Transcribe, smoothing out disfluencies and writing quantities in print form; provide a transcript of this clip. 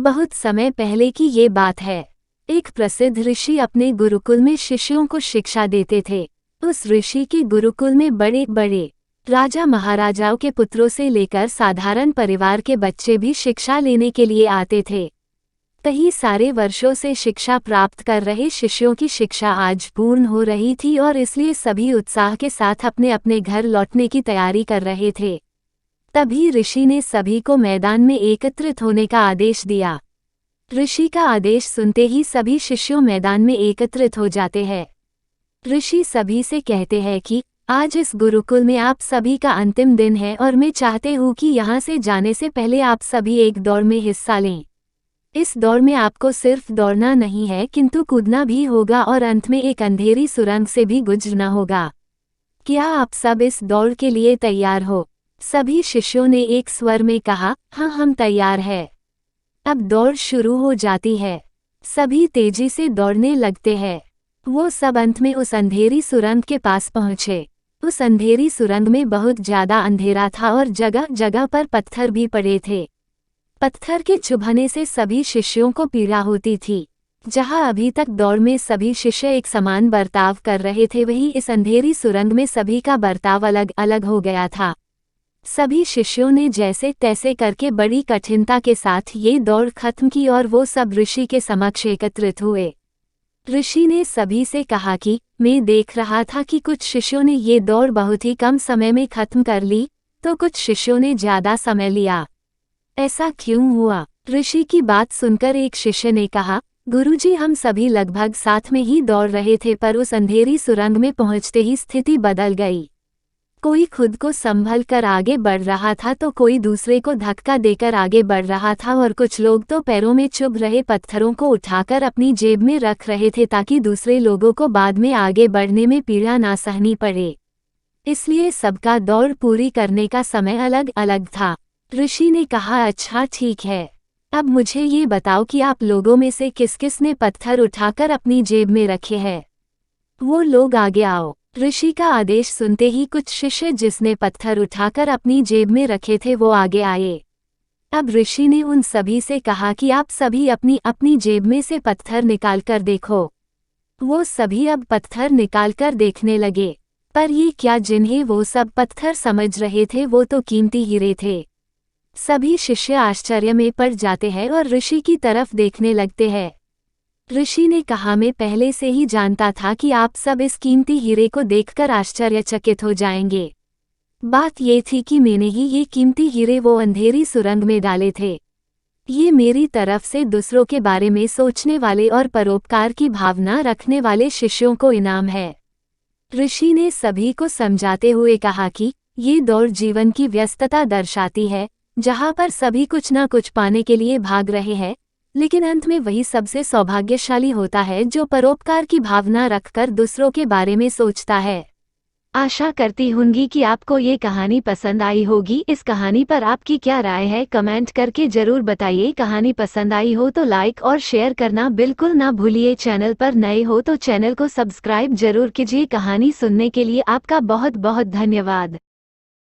बहुत समय पहले की ये बात है। एक प्रसिद्ध ऋषि अपने गुरुकुल में शिष्यों को शिक्षा देते थे। उस ऋषि के गुरुकुल में बड़े बड़े राजा महाराजाओं के पुत्रों से लेकर साधारण परिवार के बच्चे भी शिक्षा लेने के लिए आते थे। कई सारे वर्षों से शिक्षा प्राप्त कर रहे शिष्यों की शिक्षा आज पूर्ण हो रही थी और इसलिए सभी उत्साह के साथ अपने अपने घर लौटने की तैयारी कर रहे थे। तभी ऋषि ने सभी को मैदान में एकत्रित होने का आदेश दिया। ऋषि का आदेश सुनते ही सभी शिष्यों मैदान में एकत्रित हो जाते हैं। ऋषि सभी से कहते हैं कि आज इस गुरुकुल में आप सभी का अंतिम दिन है और मैं चाहते हूँ कि यहाँ से जाने से पहले आप सभी एक दौड़ में हिस्सा लें। इस दौड़ में आपको सिर्फ दौड़ना नहीं है किंतु कूदना भी होगा और अंत में एक अंधेरी सुरंग से भी गुजरना होगा। क्या आप सब इस दौड़ के लिए तैयार हो? सभी शिष्यों ने एक स्वर में कहा, हाँ हम तैयार हैं। अब दौड़ शुरू हो जाती है। सभी तेजी से दौड़ने लगते हैं। वो सब अंत में उस अंधेरी सुरंग के पास पहुंचे। उस अंधेरी सुरंग में बहुत ज्यादा अंधेरा था और जगह जगह पर पत्थर भी पड़े थे। पत्थर के चुभने से सभी शिष्यों को पीड़ा होती थी। जहां अभी तक दौड़ में सभी शिष्य एक समान बर्ताव कर रहे थे, वहीं इस अंधेरी सुरंग में सभी का बर्ताव अलग अलग हो गया था। सभी शिष्यों ने जैसे तैसे करके बड़ी कठिनता के साथ ये दौड़ खत्म की और वो सब ऋषि के समक्ष एकत्रित हुए। ऋषि ने सभी से कहा कि मैं देख रहा था कि कुछ शिष्यों ने ये दौड़ बहुत ही कम समय में खत्म कर ली, तो कुछ शिष्यों ने ज्यादा समय लिया। ऐसा क्यों हुआ? ऋषि की बात सुनकर एक शिष्य ने कहा, गुरुजी हम सभी लगभग साथ में ही दौड़ रहे थे, पर उस अंधेरी सुरंग में पहुंचते ही स्थिति बदल गई। कोई खुद को संभल कर आगे बढ़ रहा था तो कोई दूसरे को धक्का देकर आगे बढ़ रहा था और कुछ लोग तो पैरों में चुभ रहे पत्थरों को उठाकर अपनी जेब में रख रहे थे ताकि दूसरे लोगों को बाद में आगे बढ़ने में पीड़ा ना सहनी पड़े। इसलिए सबका दौड़ पूरी करने का समय अलग अलग था। ऋषि ने कहा, अच्छा ठीक है, अब मुझे ये बताओ कि आप लोगों में से किस किस ने पत्थर उठाकर अपनी जेब में रखे हैं। वो लोग आगे आओ। ऋषि का आदेश सुनते ही कुछ शिष्य जिसने पत्थर उठाकर अपनी जेब में रखे थे वो आगे आए। अब ऋषि ने उन सभी से कहा कि आप सभी अपनी अपनी जेब में से पत्थर निकालकर देखो। वो सभी अब पत्थर निकालकर देखने लगे, पर ये क्या, जिन्हें वो सब पत्थर समझ रहे थे वो तो कीमती हीरे थे। सभी शिष्य आश्चर्य में पड़ जाते हैं और ऋषि की तरफ देखने लगते हैं। ऋषि ने कहा, मैं पहले से ही जानता था कि आप सब इस कीमती हीरे को देखकर आश्चर्यचकित हो जाएंगे। बात ये थी कि मैंने ही ये कीमती हीरे वो अंधेरी सुरंग में डाले थे। ये मेरी तरफ से दूसरों के बारे में सोचने वाले और परोपकार की भावना रखने वाले शिष्यों को इनाम है। ऋषि ने सभी को समझाते हुए कहा कि ये दौड़ जीवन की व्यस्तता दर्शाती है, जहाँ पर सभी कुछ न कुछ पाने के लिए भाग रहे हैं, लेकिन अंत में वही सबसे सौभाग्यशाली होता है जो परोपकार की भावना रखकर दूसरों के बारे में सोचता है। आशा करती हूँगी कि आपको ये कहानी पसंद आई होगी। इस कहानी पर आपकी क्या राय है कमेंट करके जरूर बताइए। कहानी पसंद आई हो तो लाइक और शेयर करना बिल्कुल ना भूलिए। चैनल पर नए हो तो चैनल को सब्सक्राइब जरूर कीजिए। कहानी सुनने के लिए आपका बहुत बहुत धन्यवाद।